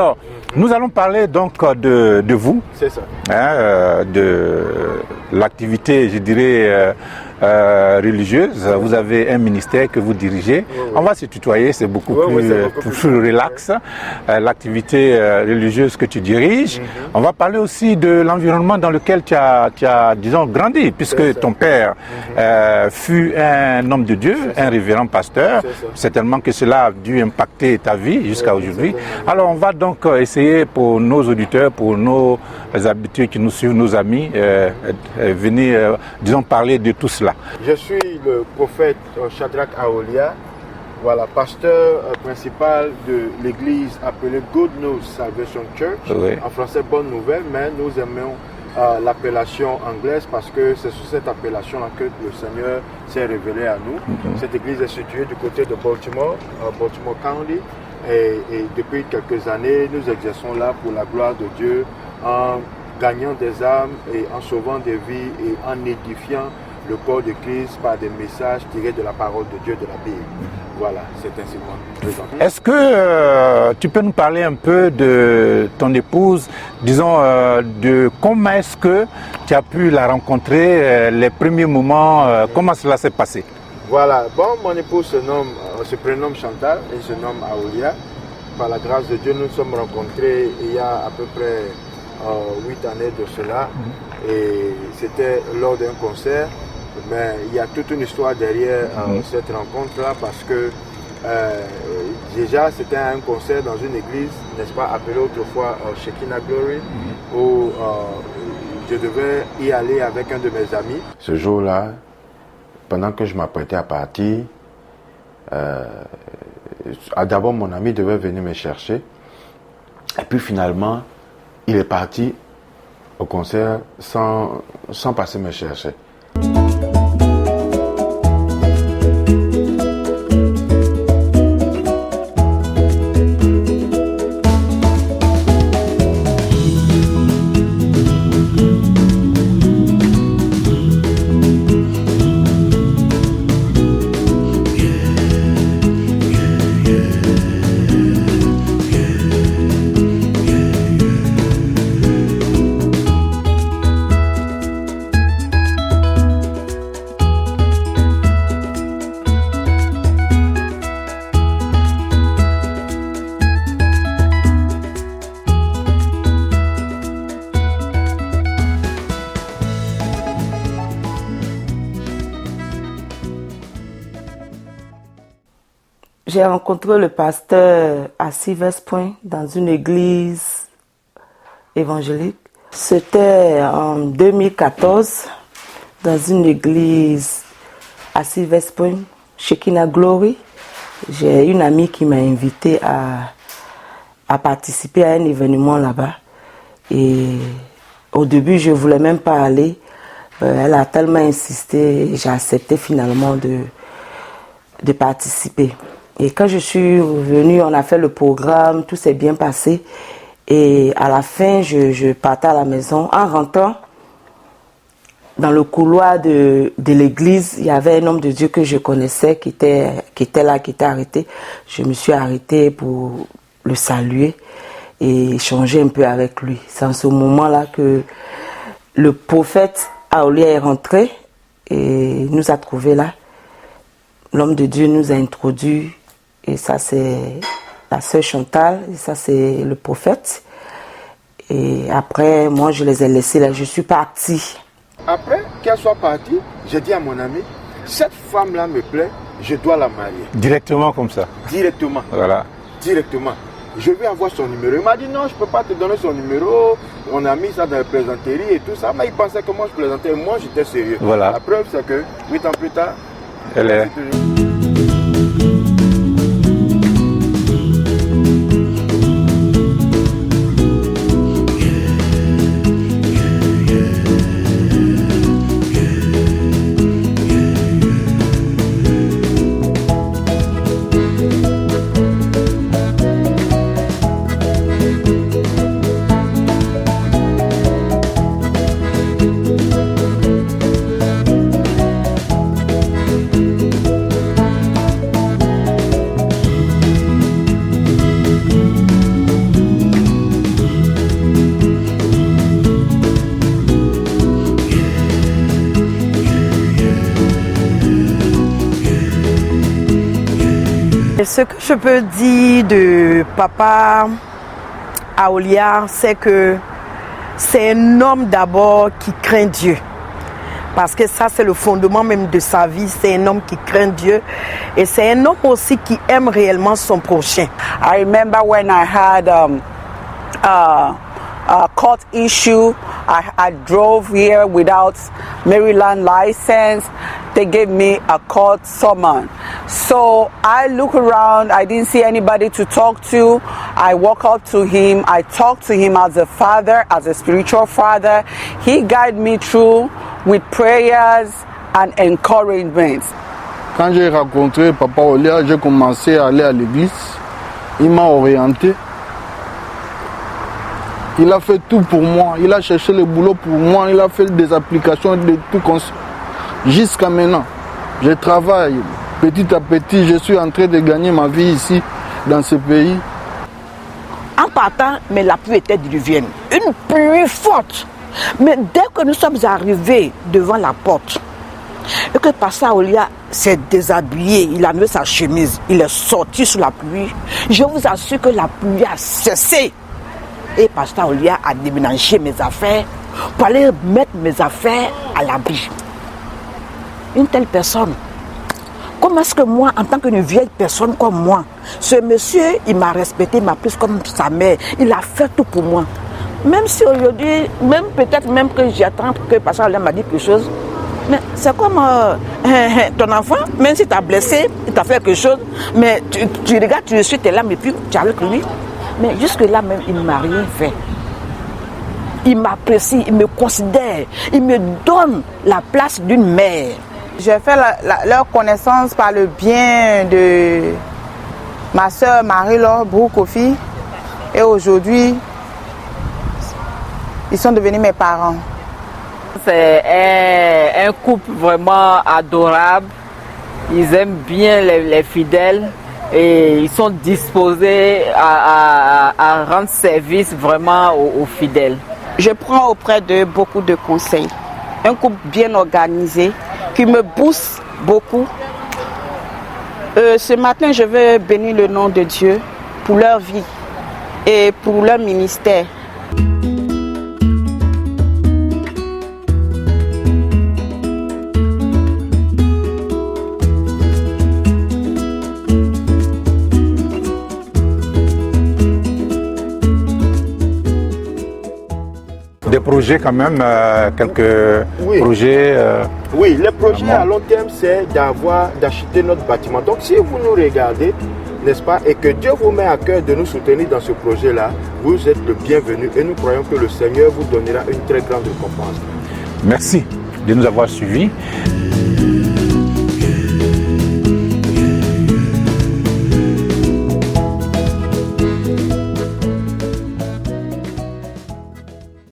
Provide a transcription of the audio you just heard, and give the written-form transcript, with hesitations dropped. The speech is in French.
Alors, nous allons parler donc de vous. C'est ça. De l'activité, je dirais, religieuse. Vous avez un ministère que vous dirigez. On va se tutoyer, c'est beaucoup plus relax. L'activité religieuse que tu diriges. On va parler aussi de l'environnement dans lequel tu as, disons, grandi, puisque ton père fut un homme de Dieu, un révérend pasteur. Certainement que cela a dû impacter ta vie jusqu'à aujourd'hui. Alors, on va donc essayer pour nos auditeurs, pour nos habitués qui nous suivent, nos amis, venir, disons, parler de tout cela. Je suis le prophète Shadrach Aolia, voilà, pasteur principal de l'église appelée Good News Salvation Church, en français Bonne Nouvelle, mais nous aimons l'appellation anglaise parce que c'est sous cette appellation-là que le Seigneur s'est révélé à nous. Cette église est située du côté de Baltimore, Baltimore County, et depuis quelques années, nous exerçons là pour la gloire de Dieu en gagnant des âmes et en sauvant des vies et en édifiant le corps de Christ par des messages tirés de la parole de Dieu, de la Bible. Voilà, c'est ainsi qu'on présente. Est-ce que tu peux nous parler un peu de ton épouse, disons, de comment est-ce que tu as pu la rencontrer, les premiers moments, comment cela s'est passé? Voilà, bon, mon épouse se prénomme Chantal et se nomme Aolia. Par la grâce de Dieu, nous nous sommes rencontrés il y a à peu près 8 années de cela. Et c'était lors d'un concert. Mais il y a toute une histoire derrière cette rencontre-là parce que déjà c'était un concert dans une église, n'est-ce pas, appelée autrefois Shekinah Glory, où je devais y aller avec un de mes amis. Ce jour-là, pendant que je m'apprêtais à partir, d'abord mon ami devait venir me chercher et puis finalement il est parti au concert sans passer me chercher. J'ai rencontré le pasteur à Silvers Point dans une église évangélique. C'était en 2014 dans une église à Silvers Point, Shekinah Glory. J'ai une amie qui m'a invité à participer à un événement là-bas. Et au début, je ne voulais même pas aller. Elle a tellement insisté, j'ai accepté finalement de participer. Et quand je suis venue, on a fait le programme, tout s'est bien passé. Et à la fin, je partais à la maison. En rentrant, dans le couloir de l'église, il y avait un homme de Dieu que je connaissais qui était là, qui était arrêté. Je me suis arrêtée pour le saluer et échanger un peu avec lui. C'est en ce moment-là que le prophète Aolia est rentré et nous a trouvés là. L'homme de Dieu nous a introduits. Et ça, c'est la sœur Chantal, et ça, c'est le prophète. Et après, moi, je les ai laissés là, je suis partie. Après qu'elle soit partie, j'ai dit à mon ami, cette femme-là me plaît, je dois la marier. Directement comme ça? Directement. Voilà. Directement. Je vais avoir son numéro. Il m'a dit non, je ne peux pas te donner son numéro. On a mis ça dans la plaisanterie et tout ça. Mais il pensait que moi, je plaisantais. Moi, j'étais sérieux. Voilà. La preuve, c'est que 8 ans plus tard, elle est... Ce que je peux dire de Papa Aolia, c'est que c'est un homme d'abord qui craint Dieu. Parce que ça, c'est le fondement même de sa vie. C'est un homme qui craint Dieu. Et c'est un homme aussi qui aime réellement son prochain. I remember when I had a court issue. I drove here without Maryland license. They gave me a court summons. So I look around. I didn't see anybody to talk to. I walk up to him. I talk to him as a father, as a spiritual father. He guided me through with prayers and encouragement. Quand j'ai rencontré Papa Olia, j'ai commencé à aller à l'église. Il m'a orienté. Il a fait tout pour moi. Il a cherché le boulot pour moi. Il a fait des applications de tout jusqu'à maintenant. Je travaille petit à petit. Je suis en train de gagner ma vie ici, dans ce pays. En partant, mais la pluie était diluvienne. Une pluie forte. Mais dès que nous sommes arrivés devant la porte, et que Pasteur Olia s'est déshabillé, il a enlevé sa chemise, il est sorti sous la pluie, je vous assure que la pluie a cessé. Et Pasteur Olia a déménagé mes affaires pour aller mettre mes affaires à l'abri. Une telle personne. Comment est-ce que moi, en tant qu'une vieille personne comme moi, ce monsieur, il m'a respecté, il m'a pris comme sa mère, il a fait tout pour moi. Même si aujourd'hui, même peut-être même que j'attends que Pasteur Olia m'a dit quelque chose, mais c'est comme ton enfant, même si tu as blessé, il t'a fait quelque chose, mais tu regardes, tu suis tes larmes et puis tu es avec lui. Mais jusque-là même, il ne m'a rien fait. Il m'apprécie, il me considère, il me donne la place d'une mère. J'ai fait leur connaissance par le bien de ma soeur Marie-Laure Brou-Kofi. Et aujourd'hui, ils sont devenus mes parents. C'est un couple vraiment adorable. Ils aiment bien les fidèles et ils sont disposés à rendre service vraiment aux fidèles. Je prends auprès d'eux beaucoup de conseils. Un couple bien organisé qui me booste beaucoup. Ce matin, je veux bénir le nom de Dieu pour leur vie et pour leur ministère. Des projets quand même, quelques projets. Oui, le projet à long terme, c'est d'acheter notre bâtiment. Donc si vous nous regardez, n'est-ce pas, et que Dieu vous met à cœur de nous soutenir dans ce projet-là, vous êtes le bienvenu et nous croyons que le Seigneur vous donnera une très grande récompense. Merci de nous avoir suivis.